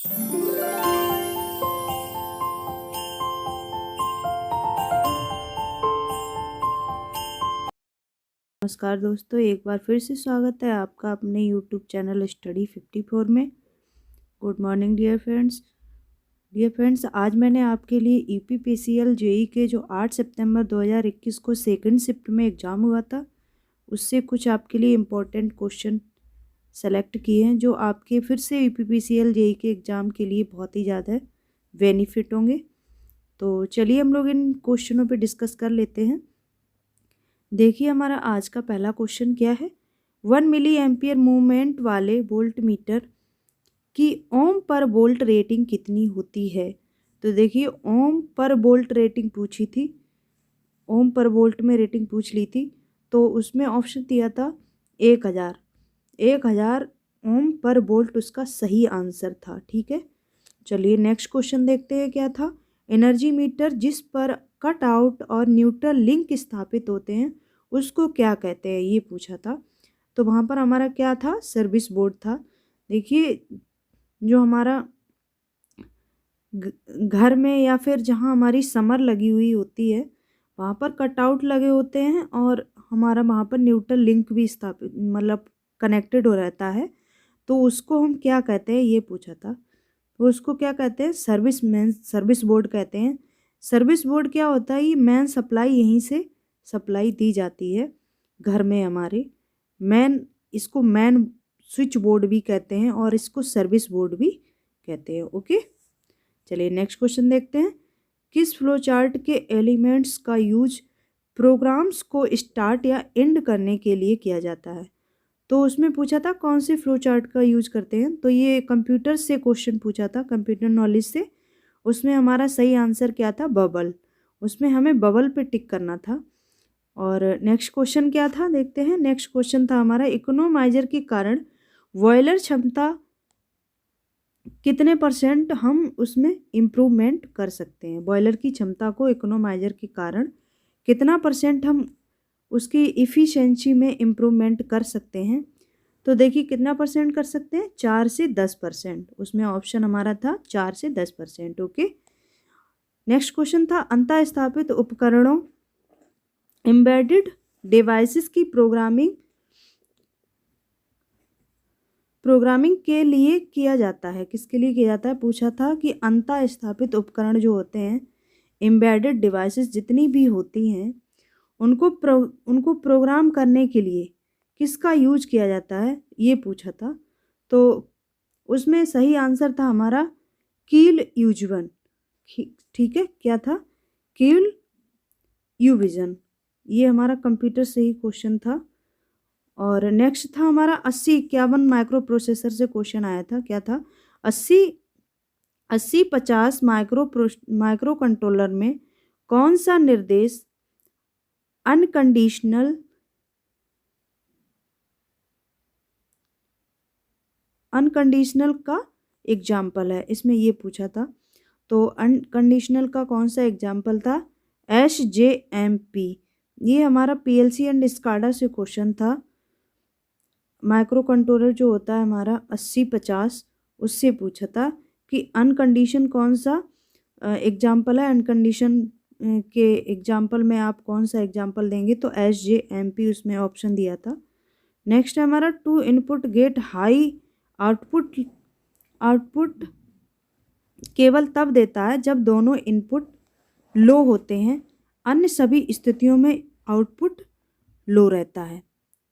नमस्कार दोस्तों, एक बार फिर से स्वागत है आपका अपने यूट्यूब चैनल स्टडी 54 में। गुड मॉर्निंग डियर फ्रेंड्स, आज मैंने आपके लिए यूपीपीसीएल जेई के जो 8 सितंबर 2021 को सेकंड शिफ्ट में एग्ज़ाम हुआ था, उससे कुछ आपके लिए इम्पोर्टेंट क्वेश्चन सेलेक्ट किए हैं जो आपके फिर से यूपीपीसीएल जेई के एग्ज़ाम के लिए बहुत ही ज़्यादा बेनिफिट होंगे। तो चलिए हम लोग इन क्वेश्चनों पर डिस्कस कर लेते हैं। देखिए हमारा आज का पहला क्वेश्चन क्या है। 1 मिली एम्पियर मूवमेंट वाले वोल्ट मीटर की ओम पर वोल्ट रेटिंग कितनी होती है। तो देखिए ओम पर वोल्ट रेटिंग पूछी थी, ओम पर वोल्ट में रेटिंग पूछ ली थी, तो उसमें ऑप्शन दिया था 1000 ओम पर वोल्ट उसका सही आंसर था। ठीक है, चलिए नेक्स्ट क्वेश्चन देखते हैं क्या था। एनर्जी मीटर जिस पर कट आउट और न्यूट्रल लिंक स्थापित होते हैं उसको क्या कहते हैं, ये पूछा था। तो वहाँ पर हमारा क्या था, सर्विस बोर्ड था। देखिए जो हमारा घर में या फिर जहाँ हमारी समर लगी हुई होती है वहाँ पर कटआउट लगे होते हैं और हमारा वहाँ पर न्यूट्रल लिंक भी स्थापित मतलब कनेक्टेड हो रहता है, तो उसको हम क्या कहते हैं, ये पूछा था। तो उसको क्या कहते हैं, सर्विस बोर्ड कहते हैं। सर्विस बोर्ड क्या होता है, ये मेन सप्लाई यहीं से सप्लाई दी जाती है घर में हमारे। इसको मेन स्विच बोर्ड भी कहते हैं और इसको सर्विस बोर्ड भी कहते हैं। ओके, चलिए नेक्स्ट क्वेश्चन देखते हैं। किस फ्लो चार्ट के एलिमेंट्स का यूज प्रोग्राम्स को स्टार्ट या एंड करने के लिए किया जाता है। तो उसमें पूछा था कौन से फ्लो चार्ट का यूज करते हैं, तो ये कंप्यूटर से क्वेश्चन पूछा था, कंप्यूटर नॉलेज से। उसमें हमारा सही आंसर क्या था, बबल। उसमें हमें बबल पे टिक करना था। और नेक्स्ट क्वेश्चन क्या था, देखते हैं। नेक्स्ट क्वेश्चन था हमारा, इकोनोमाइजर के कारण बॉयलर क्षमता कितने % हम उसमें इम्प्रूवमेंट कर सकते हैं। बॉयलर की क्षमता को इकोनोमाइजर के कारण कितना % हम उसकी इफ़िशेंसी में इम्प्रूवमेंट कर सकते हैं। तो देखिए कितना % कर सकते हैं, 4 से 10%। उसमें ऑप्शन हमारा था 4 से 10%। ओके, नेक्स्ट क्वेश्चन था, अंतः स्थापित उपकरणों एम्बेडेड डिवाइसेस की प्रोग्रामिंग के लिए किया जाता है। किसके लिए किया जाता है, पूछा था कि अंतः स्थापित उपकरण जो होते हैं, एम्बेडेड डिवाइसेस जितनी भी होती हैं, उनको प्रोग्राम करने के लिए किसका यूज किया जाता है, ये पूछा था। तो उसमें सही आंसर था हमारा कील यूजन। ठीक है, क्या था, कील यूविजन। ये हमारा कंप्यूटर से ही क्वेश्चन था। और नेक्स्ट था हमारा 8051 माइक्रो प्रोसेसर से क्वेश्चन आया था। क्या था, 8050 माइक्रो कंट्रोलर में कौन सा निर्देश अनकंडीशनल का एग्जाम्पल है, इसमें ये पूछा था। तो अनकंडीशनल का कौन सा एग्जाम्पल था, SJMP। ये हमारा PLC एंड स्काडा से क्वेश्चन था। माइक्रो कंट्रोलर जो होता है हमारा 8050, उससे पूछा था कि अनकंडीशन कौन सा एग्जाम्पल है, अनकंडीशन के एग्जाम्पल में आप कौन सा एग्जाम्पल देंगे, तो SJMP उसमें ऑप्शन दिया था। नेक्स्ट है हमारा 2 इनपुट गेट हाई आउटपुट केवल तब देता है जब दोनों इनपुट लो होते हैं, अन्य सभी स्थितियों में आउटपुट लो रहता है।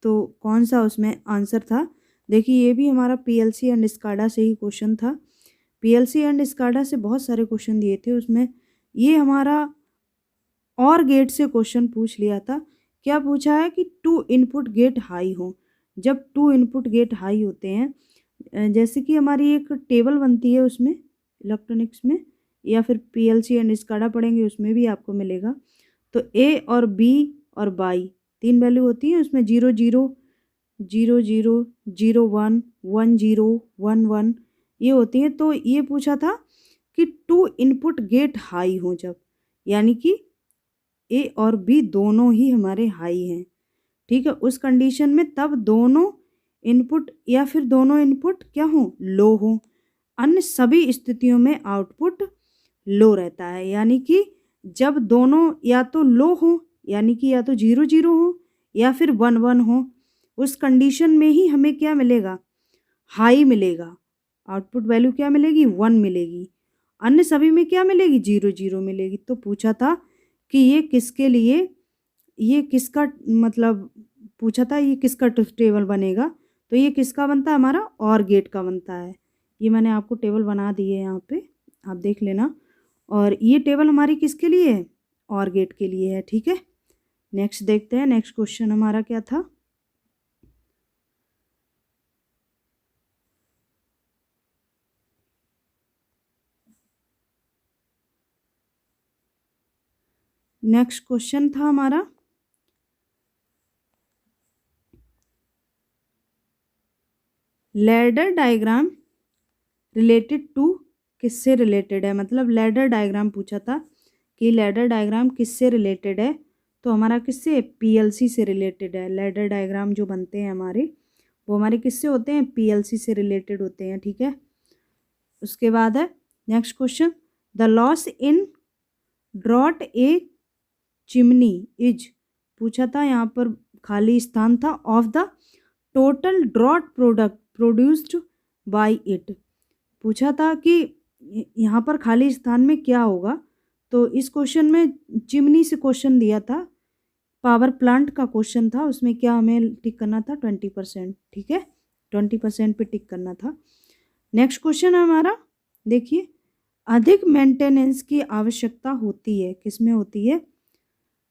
तो कौन सा उसमें आंसर था, देखिए ये भी हमारा PLC एंड स्काडा से ही क्वेश्चन था। PLC एंड स्काडा से बहुत सारे क्वेश्चन दिए थे, उसमें ये हमारा और गेट से क्वेश्चन पूछ लिया था। क्या पूछा है कि 2 इनपुट गेट हाई हो। जब 2 इनपुट गेट हाई होते हैं, जैसे कि हमारी एक टेबल बनती है उसमें इलेक्ट्रॉनिक्स में, या फिर PLC एंड स्काडा पढ़ेंगे उसमें भी आपको मिलेगा। तो A और B और बाई 3 वैल्यू होती है उसमें, 0 0 0 0 0 1 1 0 1 1 ये होती हैं। तो ये पूछा था कि 2 इनपुट गेट हाई हो जब, यानी कि A और B दोनों ही हमारे हाई हैं। ठीक है, उस कंडीशन में तब दोनों इनपुट या फिर दोनों इनपुट क्या हो, लो हो। अन्य सभी स्थितियों में आउटपुट लो रहता है। यानी कि जब दोनों या तो लो हो, यानी कि या तो 0 0 हो या फिर 1 1 हो, उस कंडीशन में ही हमें क्या मिलेगा, हाई मिलेगा। आउटपुट वैल्यू क्या मिलेगी, 1 मिलेगी। अन्य सभी में क्या मिलेगी, 0 0 मिलेगी। तो पूछा था कि ये किसके लिए, ये किसका मतलब पूछा था ये किसका टेबल बनेगा, तो ये किसका बनता है, हमारा और गेट का बनता है। ये मैंने आपको टेबल बना दिए यहाँ पे, आप देख लेना। और ये टेबल हमारी किसके लिए है, और गेट के लिए है, ठीक है। नेक्स्ट देखते हैं, नेक्स्ट क्वेश्चन हमारा क्या था। नेक्स्ट क्वेश्चन था हमारा लैडर डायग्राम रिलेटेड टू, किससे रिलेटेड है, मतलब लैडर डायग्राम पूछा था कि लैडर डायग्राम किससे रिलेटेड है। तो हमारा किससे, पीएलसी से रिलेटेड है। लैडर डायग्राम जो बनते हैं हमारे, वो हमारे किससे होते हैं, पीएलसी से रिलेटेड होते हैं, ठीक है। उसके बाद है next question, the loss in draught a chimney is, पूछा था यहाँ पर खाली स्थान था, of the total draught product produced by it. पूछा था कि यहाँ पर खाली स्थान में क्या होगा। तो इस क्वेश्चन में चिमनी से क्वेश्चन दिया था, पावर प्लांट का क्वेश्चन था, उसमें क्या हमें टिक करना था, 20%, ठीक है। 20% पे टिक करना था। नेक्स्ट क्वेश्चन है हमारा, देखिए, अधिक मेंटेनेंस की आवश्यकता होती है, किसमें होती है,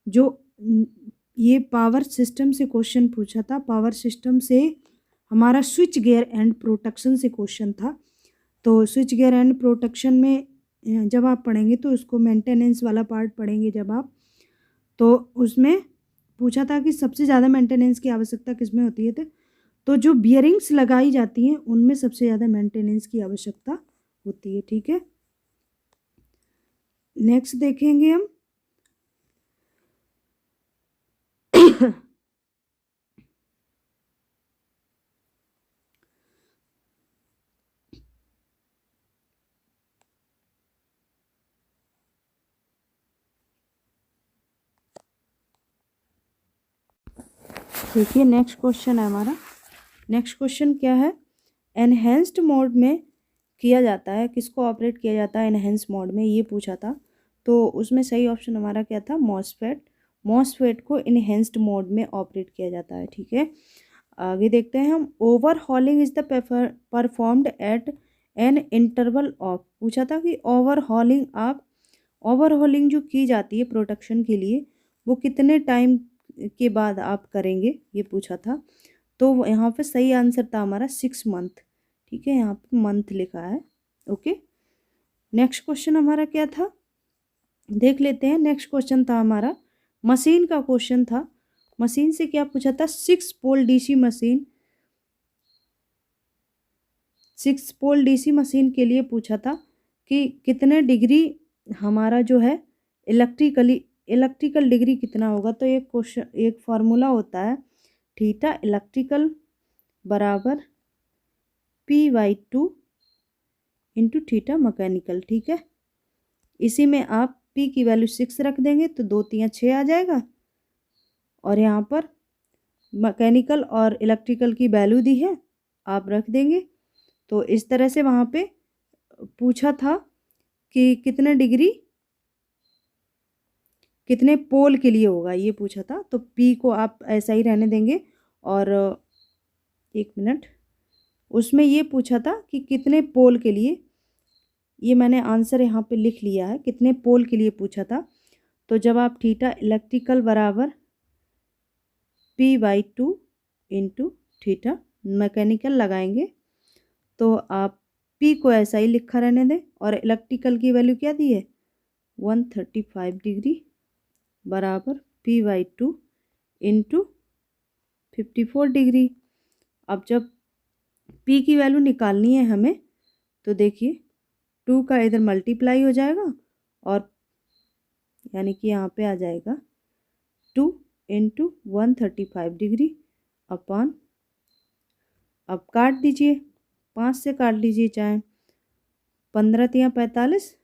जो ये पावर सिस्टम से क्वेश्चन पूछा था, पावर सिस्टम से हमारा स्विच गियर एंड प्रोटेक्शन से क्वेश्चन था। तो स्विच गियर एंड प्रोटेक्शन में जब आप पढ़ेंगे तो उसको मेंटेनेंस वाला पार्ट पढ़ेंगे जब आप, तो उसमें पूछा था कि सबसे ज़्यादा मेंटेनेंस की आवश्यकता किस में होती है। तो जो बियरिंग्स लगाई जाती हैं उनमें सबसे ज़्यादा मेंटेनेंस की आवश्यकता होती है, ठीक है। नेक्स्ट देखेंगे हम देखिए, नेक्स्ट क्वेश्चन है हमारा। नेक्स्ट क्वेश्चन क्या है, एनहेंस्ड मोड में किया जाता है, किसको ऑपरेट किया जाता है एनहेंस मोड में, ये पूछा था। तो उसमें सही ऑप्शन हमारा क्या था, मॉसफेट। मॉसफेट को इनहेंस्ड मोड में ऑपरेट किया जाता है, ठीक है। आगे देखते हैं हम, overhauling is the performed eight an interval of, पूछा था कि ओवरहॉलिंग, आप ओवरहॉलिंग जो की जाती है प्रोटेक्शन के लिए, वो कितने टाइम के बाद आप करेंगे, ये पूछा था। तो यहाँ पे सही आंसर था हमारा 6 मंथ, ठीक है, यहाँ पे मंथ लिखा है, ओके। नेक्स्ट क्वेश्चन हमारा क्या था, देख लेते हैं। नेक्स्ट क्वेश्चन था हमारा मशीन का क्वेश्चन था। मशीन से क्या पूछा था, 6 pole DC machine, 6 pole DC machine के लिए पूछा था कि कितने डिग्री हमारा जो है इलेक्ट्रिकल डिग्री कितना होगा। तो एक क्वेश्चन, एक फार्मूला होता है, थीटा इलेक्ट्रिकल बराबर P/2 इंटू थीटा मैकेनिकल, ठीक है। इसी में आप P की वैल्यू 6 रख देंगे तो 2 3 6 आ जाएगा, और यहाँ पर मैकेनिकल और इलेक्ट्रिकल की वैल्यू दी है, आप रख देंगे। तो इस तरह से वहाँ पे पूछा था कि कितने डिग्री कितने पोल के लिए होगा, ये पूछा था। तो P को आप ऐसा ही रहने देंगे। और एक मिनट, उसमें ये पूछा था कि कितने पोल के लिए, ये मैंने आंसर यहाँ पे लिख लिया है, कितने पोल के लिए पूछा था। तो जब आप थीटा इलेक्ट्रिकल बराबर P/2 इंटू थीटा मैकेनिकल लगाएंगे, तो आप P को ऐसा ही लिखा रहने दें, और इलेक्ट्रिकल की वैल्यू क्या दी है, 135 डिग्री बराबर P/2 इंटू 54 डिग्री। अब जब P की वैल्यू निकालनी है हमें, तो देखिए 2 का इधर मल्टीप्लाई हो जाएगा, और यानी कि यहाँ पे आ जाएगा 2 इंटू 135 डिग्री अपॉन, अब काट दीजिए, 5 से काट लीजिए चाहे, 15 तिया 45,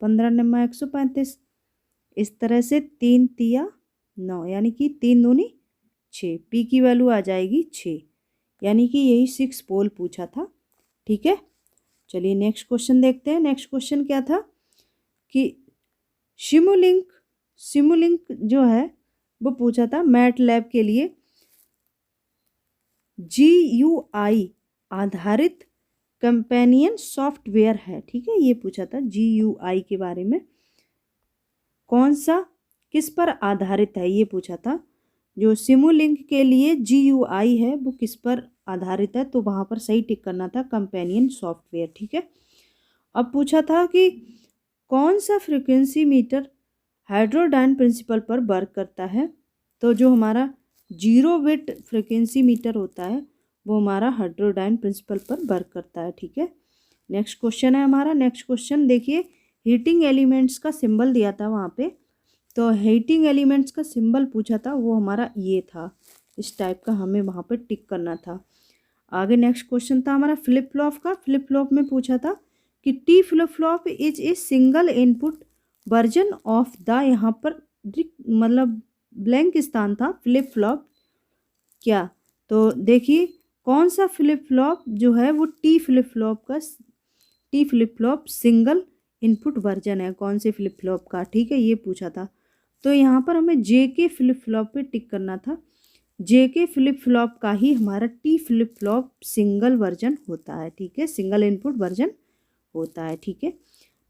15 निम्मा 135। इस तरह से 3 तिया 9, यानी कि 3 दूनी 6। पी की वैल्यू आ जाएगी 6, यानी कि यही 6 पोल पूछा था। ठीक है, चलिए नेक्स्ट क्वेश्चन देखते हैं। नेक्स्ट क्वेश्चन क्या था कि सिमुलिंक जो है वो पूछा था मैट लैब के लिए। GUI आधारित कंपेनियन सॉफ्टवेयर है। ठीक है, ये पूछा था GUI के बारे में, कौन सा किस पर आधारित है ये पूछा था। जो सिमुलिंक के लिए GUI है वो किस पर आधारित है, तो वहाँ पर सही टिक करना था कंपेनियन सॉफ्टवेयर। ठीक है, अब पूछा था कि कौन सा फ्रीक्वेंसी मीटर हाइड्रोडाइन प्रिंसिपल पर वर्क करता है, तो जो हमारा 0 बिट फ्रीक्वेंसी मीटर होता है वो हमारा हाइड्रोडाइन प्रिंसिपल पर वर्क करता है। ठीक है, नेक्स्ट क्वेश्चन है हमारा। नेक्स्ट क्वेश्चन देखिए, हीटिंग एलिमेंट्स का सिंबल दिया था वहाँ पे, तो हीटिंग एलिमेंट्स का सिंबल पूछा था, वो हमारा ये था। इस टाइप का हमें वहाँ पे टिक करना था। आगे नेक्स्ट क्वेश्चन था हमारा फ्लिप फ्लॉप का। फ्लिप फ्लॉप में पूछा था कि T flip flop is a single input version of the, यहाँ पर मतलब ब्लैंक स्थान था, फ्लिप फ्लॉप क्या, तो देखिए कौन सा फ्लिप फ्लॉप जो है वो T flip flop single input version है, कौन से फ्लिप फ्लॉप का। ठीक है, ये पूछा था, तो यहाँ पर हमें JK फ्लिप फ्लॉप पे टिक करना था। JK फ्लिप फ्लॉप का ही हमारा T flip flop single version होता है। ठीक है, सिंगल इनपुट वर्जन होता है। ठीक है,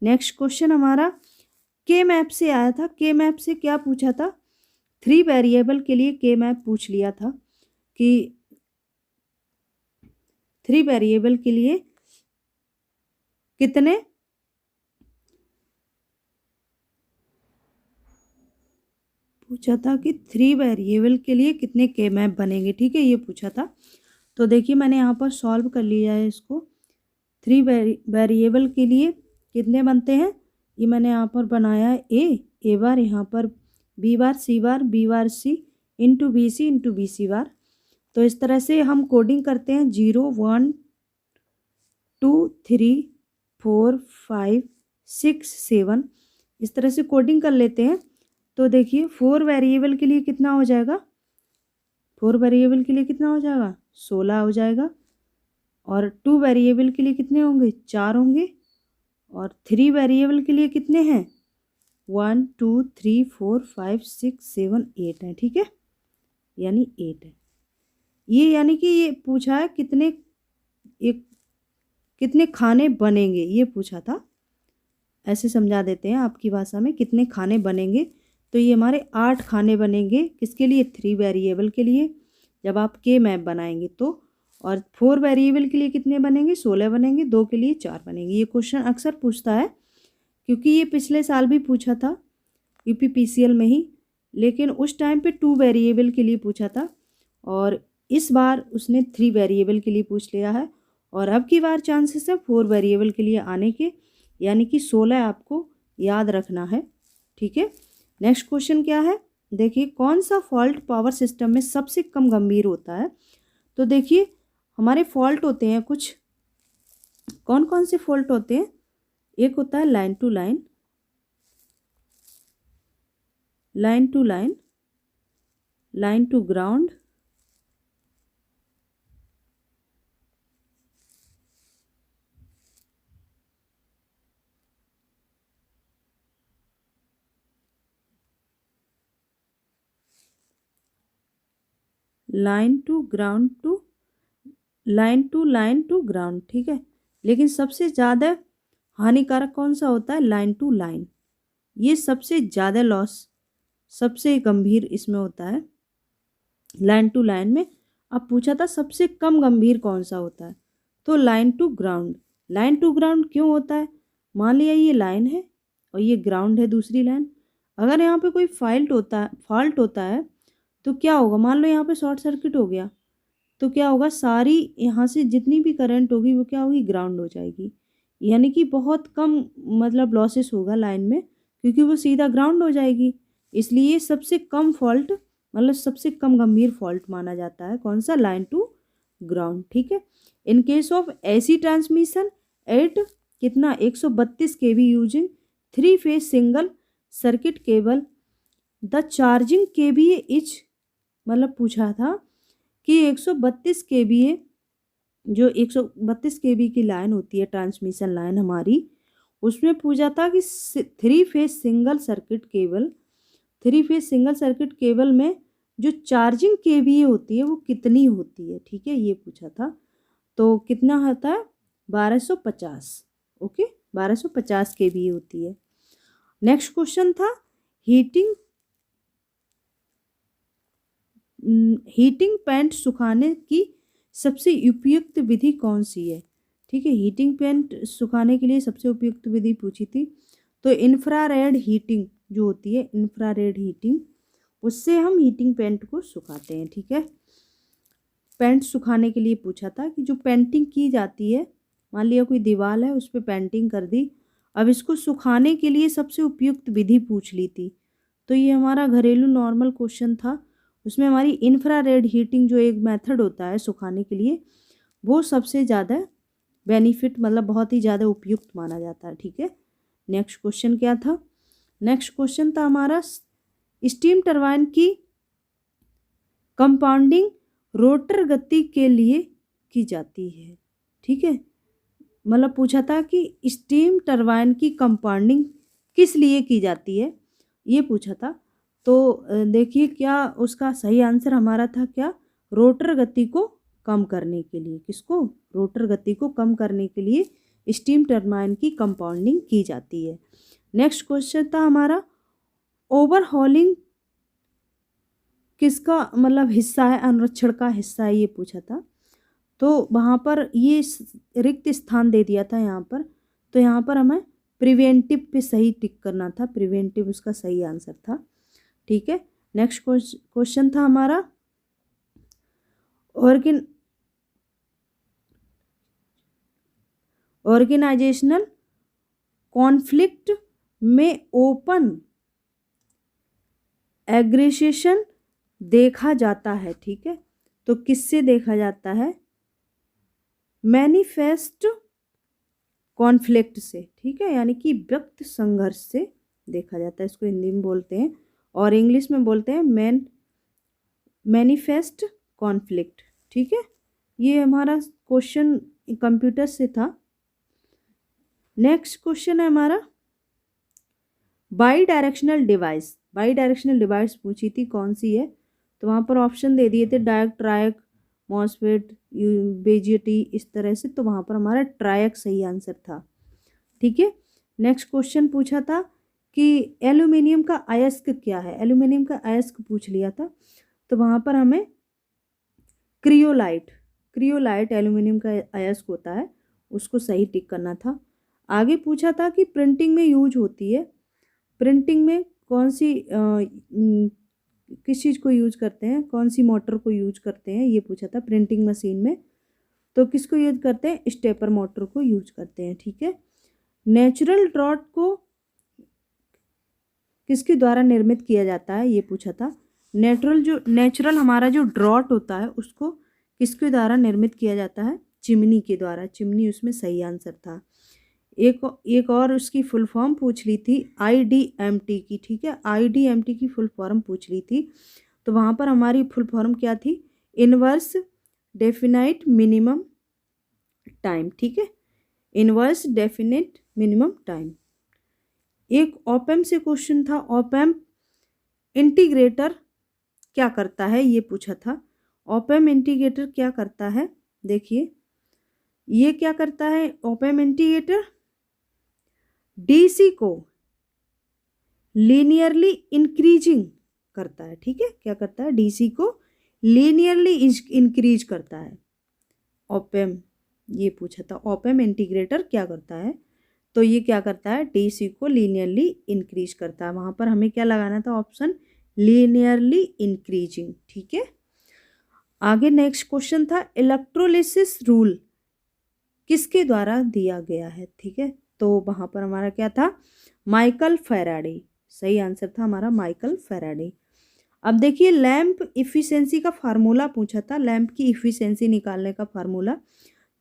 नेक्स्ट क्वेश्चन हमारा के मैप से आया था। के मैप से क्या पूछा था, 3 वेरिएबल के लिए के मैप पूछ लिया था कि 3 वेरिएबल के लिए कितने पूछा था कि 3 वेरिएबल के लिए कितने के मैप बनेंगे। ठीक है, ये पूछा था, तो देखिए मैंने यहाँ पर सॉल्व कर लिया है इसको। 3 वेरिएबल के लिए कितने बनते हैं, ये मैंने यहाँ पर बनाया है ए बार, यहाँ पर B bar C bar, B bar C into B C into B C bar. तो इस तरह से हम कोडिंग करते हैं 0 1 2 3 4 5 6 7, इस तरह से कोडिंग कर लेते हैं। तो देखिए 4 वेरिएबल के लिए कितना हो जाएगा, 4 वेरिएबल के लिए कितना हो जाएगा 16 हो जाएगा। और 2 वेरिएबल के लिए कितने होंगे 4 होंगे। और 3 वेरिएबल के लिए कितने हैं 1 2 3 4 5 6 7 8 है। ठीक है, यानी 8 है ये, यानी कि ये पूछा है कितने खाने बनेंगे, ये पूछा था। ऐसे समझा देते हैं आपकी भाषा में, कितने खाने बनेंगे, तो ये हमारे 8 खाने बनेंगे। किसके लिए 3 वेरिएबल के लिए, जब आप के मैप बनाएंगे तो। और 4 वेरिएबल के लिए कितने बनेंगे 16 बनेंगे, 2 के लिए 4 बनेंगे। ये क्वेश्चन अक्सर पूछता है, क्योंकि ये पिछले साल भी पूछा था UPPCL में ही, लेकिन उस टाइम पे 2 वेरिएबल के लिए पूछा था, और इस बार उसने 3 वेरिएबल के लिए पूछ लिया है। और अब की बार चांसेस है 4 वेरिएबल के लिए आने के, यानी कि 16 आपको याद रखना है। ठीक है, नेक्स्ट क्वेश्चन क्या है, देखिए कौन सा फॉल्ट पावर सिस्टम में सबसे कम गंभीर होता है। तो देखिए हमारे फॉल्ट होते हैं कुछ, कौन कौन से फॉल्ट होते हैं, एक होता है line to line, line to line, line to ground, line to ground to line to ground. ठीक है, लेकिन सबसे ज़्यादा हानिकारक कौन सा होता है, लाइन टू लाइन। ये सबसे ज़्यादा लॉस, सबसे गंभीर इसमें होता है लाइन टू लाइन में। अब पूछा था सबसे कम गंभीर कौन सा होता है, तो line to ground. Line to ground क्यों होता है, मान लिया ये लाइन है और ये ग्राउंड है दूसरी लाइन, अगर यहाँ पे कोई फॉल्ट होता है तो क्या होगा, मान लो यहाँ पे शॉर्ट सर्किट हो गया, तो क्या होगा, सारी यहाँ से जितनी भी करंट होगी वो क्या होगी, ग्राउंड हो जाएगी। यानी कि बहुत कम मतलब लॉसेस होगा लाइन में, क्योंकि वो सीधा ग्राउंड हो जाएगी। इसलिए सबसे कम फॉल्ट मतलब सबसे कम गंभीर फॉल्ट माना जाता है कौन सा, लाइन टू ग्राउंड, ठीक है। In case of AC transmission at कितना 132 kV using 3 phase single circuit cable the charging KVA is, मतलब पूछा था कि 132 kVA जो 132 kV की लाइन होती है ट्रांसमिशन लाइन हमारी, उसमें पूछा था कि 3 फेज सिंगल सर्किट केबल में जो चार्जिंग KVA होती है वो कितनी होती है, ठीक है, ये पूछा था। तो कितना होता है 1250, ओके 1250 KVA होती है। नेक्स्ट क्वेश्चन था हीटिंग पैंट सुखाने की सबसे उपयुक्त विधि कौन सी है, ठीक है। हीटिंग पैंट सुखाने के लिए सबसे उपयुक्त विधि पूछी थी, तो इंफ्रारेड हीटिंग जो होती है, इंफ्रारेड हीटिंग, उससे हम हीटिंग पैंट को सुखाते हैं, ठीक है। पेंट सुखाने के लिए पूछा था कि जो पेंटिंग की जाती है, मान लिया कोई दीवार है उस पर पेंटिंग कर दी, अब इसको सुखाने के लिए सबसे उपयुक्त विधि पूछ ली थी। तो ये हमारा घरेलू नॉर्मल क्वेश्चन था, उसमें हमारी इंफ्रारेड हीटिंग जो एक मेथड होता है सुखाने के लिए, वो सबसे ज़्यादा बेनिफिट, मतलब बहुत ही ज़्यादा उपयुक्त माना जाता है, ठीक है। नेक्स्ट क्वेश्चन क्या था, नेक्स्ट क्वेश्चन था हमारा स्टीम टरबाइन की कंपाउंडिंग रोटर गति के लिए की जाती है, ठीक है। मतलब पूछा था कि स्टीम टरबाइन की कंपाउंडिंग किस लिए की जाती है, ये पूछा था। तो देखिए क्या उसका सही आंसर हमारा था, क्या, रोटर गति को कम करने के लिए, किसको, रोटर गति को कम करने के लिए स्टीम टरबाइन की कंपाउंडिंग की जाती है। नेक्स्ट क्वेश्चन था हमारा ओवरहॉलिंग किसका मतलब हिस्सा है, अनुरक्षण का हिस्सा है, ये पूछा था। तो वहाँ पर ये रिक्त स्थान दे दिया था यहाँ पर, तो यहाँ पर हमें प्रिवेंटिव पे सही टिक करना था, प्रिवेंटिव उसका सही आंसर था, ठीक है। नेक्स्ट क्वेश्चन था हमारा ऑर्गेनाइजेशनल कॉन्फ्लिक्ट में ओपन एग्रीशिएशन देखा जाता है, ठीक है। तो किससे देखा जाता है, मैनिफेस्ट कॉन्फ्लिक्ट से, ठीक है, यानी कि व्यक्त संघर्ष से देखा जाता है, इसको हिंदी में बोलते हैं और इंग्लिश में बोलते हैं मैनिफेस्ट कॉन्फ्लिक्ट, ठीक है। ये हमारा क्वेश्चन कंप्यूटर से था। नेक्स्ट क्वेश्चन है हमारा बाई डायरेक्शनल डिवाइस पूछी थी, कौन सी है, तो वहाँ पर ऑप्शन दे दिए थे डायक, ट्रायक, मॉसफेट, बीजेटी, इस तरह से, तो वहाँ पर हमारा ट्रायक सही आंसर था, ठीक है। नेक्स्ट क्वेश्चन पूछा था कि एल्यूमिनियम का अयस्क क्या है, एल्यूमिनियम का अयस्क पूछ लिया था, तो वहाँ पर हमें क्रियोलाइट एल्यूमिनियम का अयस्क होता है, उसको सही टिक करना था। आगे पूछा था कि प्रिंटिंग में यूज होती है, प्रिंटिंग में कौन सी किस चीज़ को यूज करते हैं, कौन सी मोटर को यूज करते हैं, ये पूछा था प्रिंटिंग मशीन में, तो किसको यूज करते हैं, स्टेपर मोटर को यूज करते हैं, ठीक है। नेचुरल ड्रॉट को किसके द्वारा निर्मित किया जाता है, ये पूछा था। नेचुरल हमारा जो ड्रॉट होता है उसको किसके द्वारा निर्मित किया जाता है, चिमनी के द्वारा, चिमनी उसमें सही आंसर था। एक और उसकी फुल फॉर्म पूछ ली थी IDMT की, ठीक है, IDMT की फुल फॉर्म पूछ ली थी, तो वहाँ पर हमारी फुल फॉर्म क्या थी, इनवर्स डेफिनाइट मिनिमम टाइम, ठीक है, इनवर्स डेफिनेट मिनिमम टाइम। एक ऑपएम्प से क्वेश्चन था, ऑपएम्प इंटीग्रेटर क्या करता है, ये पूछा था। ऑपएम्प इंटीग्रेटर क्या करता है, देखिए ये क्या करता है, ऑपएम्प इंटीग्रेटर DC को लीनियरली इंक्रीजिंग करता है, ठीक है, क्या करता है, DC को लीनियरली इंक्रीज करता है। ऑपएम्प, ये पूछा था ऑपएम्प इंटीग्रेटर क्या करता है, तो ये क्या करता है, DC को लीनियरली इंक्रीज करता है, वहाँ पर हमें क्या लगाना था, ऑप्शन लीनियरली इंक्रीजिंग, ठीक है। आगे नेक्स्ट क्वेश्चन था इलेक्ट्रोलिसिस रूल किसके द्वारा दिया गया है, ठीक है, तो वहाँ पर हमारा क्या था, माइकल फैराडे, सही आंसर था हमारा माइकल फैराडे। अब देखिए लैंप इफ़िशियंसी का फार्मूला पूछा था, लैंप की इफ़िशियंसी निकालने का फार्मूला।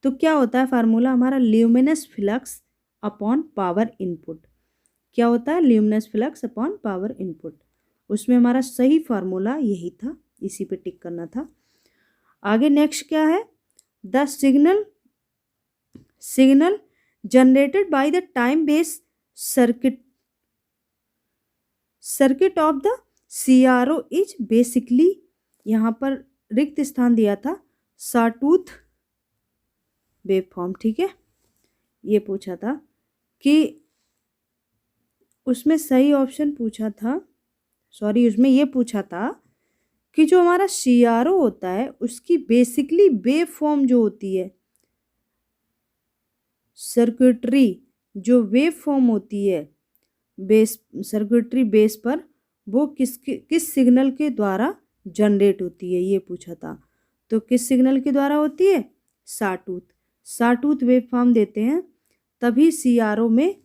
तो क्या होता है फार्मूला हमारा, luminous flux upon power input. क्या होता है, luminous flux upon power input. उसमें हमारा सही फार्मूला यही था, इसी पे टिक करना था। आगे नेक्स्ट क्या है, the signal generated by the time base circuit of the CRO is basically, यहाँ पर रिक्त स्थान दिया था, सॉटूथ वेवफॉर्म। ठीक है, ये पूछा था कि उसमें सही ऑप्शन पूछा था, सॉरी उसमें ये पूछा था कि जो हमारा CRO होता है उसकी बेसिकली वेव फॉर्म जो होती है, सर्किटरी जो वेव फॉर्म होती है बेस, सर्किटरी बेस पर, वो किस सिग्नल के द्वारा जनरेट होती है, ये पूछा था। तो किस सिग्नल के द्वारा होती है, साटूथ वेव फॉर्म देते हैं, तभी CRO में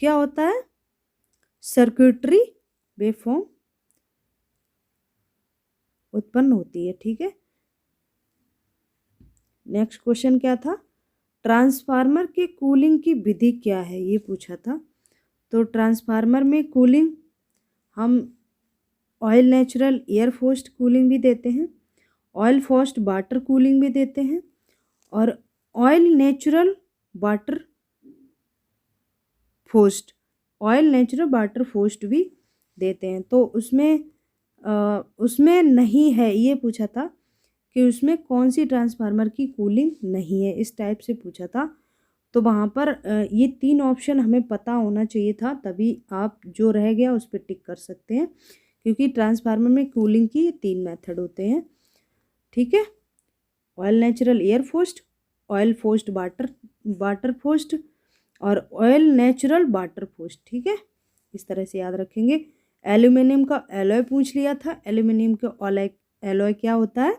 क्या होता है, सर्किटरी वेव फॉर्म उत्पन्न होती है। ठीक है, नेक्स्ट क्वेश्चन क्या था, ट्रांसफार्मर के कूलिंग की विधि क्या है, ये पूछा था। तो ट्रांसफार्मर में कूलिंग हम oil natural air forced cooling भी देते हैं, ऑयल फोर्स्ड वाटर कूलिंग भी देते हैं, और ऑयल नेचुरल वाटर फोर्स्ड भी देते हैं। तो उसमें नहीं है, ये पूछा था कि उसमें कौन सी ट्रांसफार्मर की कूलिंग नहीं है, इस टाइप से पूछा था। तो वहाँ पर ये 3 ऑप्शन हमें पता होना चाहिए था, तभी आप जो रह गया उस पर टिक कर सकते हैं, क्योंकि ट्रांसफार्मर में कूलिंग की 3 मेथड होते हैं। ठीक है, oil natural air forced, oil forced water forced, और ऑयल नेचुरल वाटर फोर्स्ड। ठीक है, इस तरह से याद रखेंगे। एल्यूमिनियम का एलॉय पूछ लिया था, एल्यूमिनियम का एलॉय क्या होता है,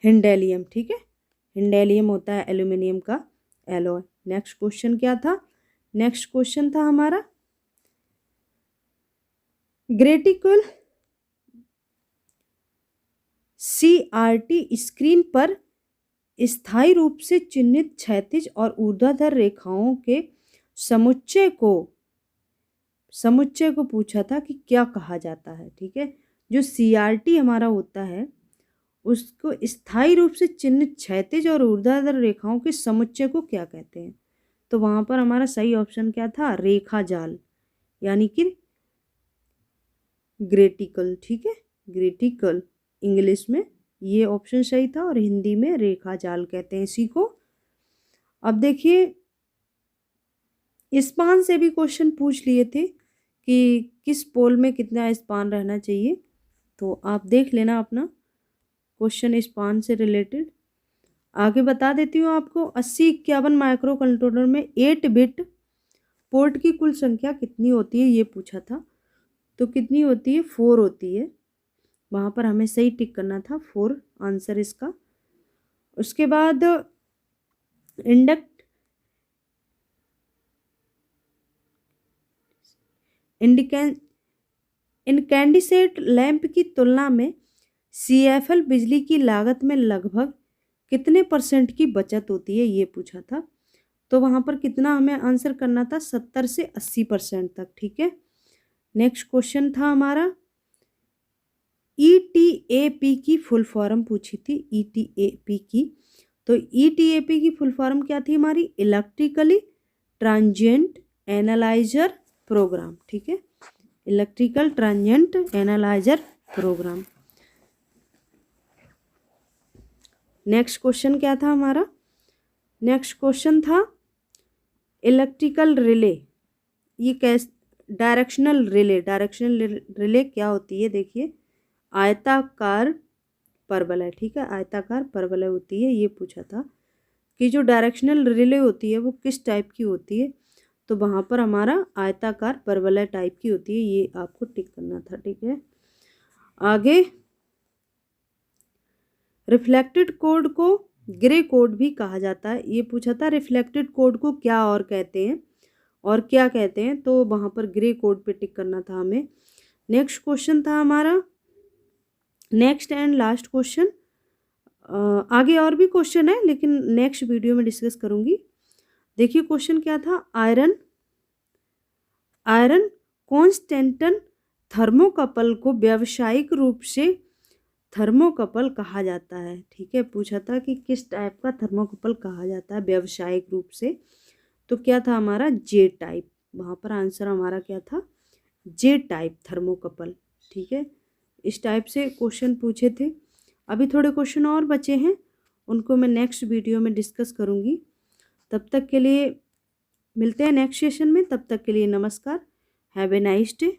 हिंडेलियम। ठीक है, हिंडेलियम होता है एल्यूमिनियम का एलॉय। नेक्स्ट क्वेश्चन क्या था, नेक्स्ट क्वेश्चन था हमारा, ग्रेटिकल CRT स्क्रीन पर स्थायी रूप से चिन्हित क्षैतिज और ऊर्ध्वाधर रेखाओं के समुच्चय को पूछा था कि क्या कहा जाता है। ठीक है, जो CRT हमारा होता है उसको स्थायी रूप से चिन्हित क्षैतिज और ऊर्ध्वाधर रेखाओं के समुच्चय को क्या कहते हैं। तो वहां पर हमारा सही ऑप्शन क्या था, रेखा जाल, यानी कि ग्रेटिकल। ठीक है, ग्रेटिकल इंग्लिश में ये ऑप्शन सही था, और हिंदी में रेखा जाल कहते हैं इसी को। अब देखिए स्पान से भी क्वेश्चन पूछ लिए थे कि किस पोल में कितना स्पान रहना चाहिए, तो आप देख लेना अपना क्वेश्चन स्पान से रिलेटेड। आगे बता देती हूँ आपको, 8051 माइक्रो कंट्रोलर में 8 बिट पोर्ट की कुल संख्या कितनी होती है, ये पूछा था। तो कितनी होती है, 4 होती है, वहाँ पर हमें सही टिक करना था, 4 आंसर इसका। उसके बाद इनकैंडिसेट लैंप की तुलना में CFL बिजली की लागत में लगभग कितने % की बचत होती है, ये पूछा था। तो वहाँ पर कितना हमें आंसर करना था, 70 से 80% तक। ठीक है, नेक्स्ट क्वेश्चन था हमारा, ETAP की फुल फॉर्म पूछी थी, ETAP की। तो ETAP की फुल फॉर्म क्या थी हमारी, इलेक्ट्रिकली ट्रांजिएंट एनालाइजर प्रोग्राम। ठीक है, electrical transient analyser program. Next question क्या था हमारा, नेक्स्ट क्वेश्चन था इलेक्ट्रिकल रिले, ये कैसे, डायरेक्शनल रिले क्या होती है, देखिए आयताकार परवलय। ठीक है, आयताकार परवलय होती है, ये पूछा था कि जो डायरेक्शनल रिले होती है वो किस टाइप की होती है। तो वहाँ पर हमारा आयताकार परवलय टाइप की होती है, ये आपको टिक करना था। ठीक है, आगे रिफ्लेक्टेड कोड को ग्रे कोड भी कहा जाता है, ये पूछा था, रिफ्लेक्टेड कोड को क्या और कहते हैं, और क्या कहते हैं, तो वहाँ पर ग्रे कोड पे टिक करना था हमें। नेक्स्ट क्वेश्चन था हमारा, नेक्स्ट एंड लास्ट क्वेश्चन। आगे और भी क्वेश्चन है लेकिन नेक्स्ट वीडियो में डिस्कस करूँगी। देखिए क्वेश्चन क्या था, आयरन कॉन्स्टेंटन थर्मोकपल को व्यावसायिक रूप से थर्मोकपल कहा जाता है। ठीक है, पूछा था कि किस टाइप का थर्मोकपल कहा जाता है व्यावसायिक रूप से, तो क्या था हमारा जे टाइप। वहाँ पर आंसर हमारा क्या था, जे टाइप थर्मोकपल। ठीक है, इस टाइप से क्वेश्चन पूछे थे। अभी थोड़े क्वेश्चन और बचे हैं, उनको मैं नेक्स्ट वीडियो में डिस्कस करूँगी। तब तक के लिए मिलते हैं नेक्स्ट सेशन में, तब तक के लिए नमस्कार, हैव ए नाइस डे।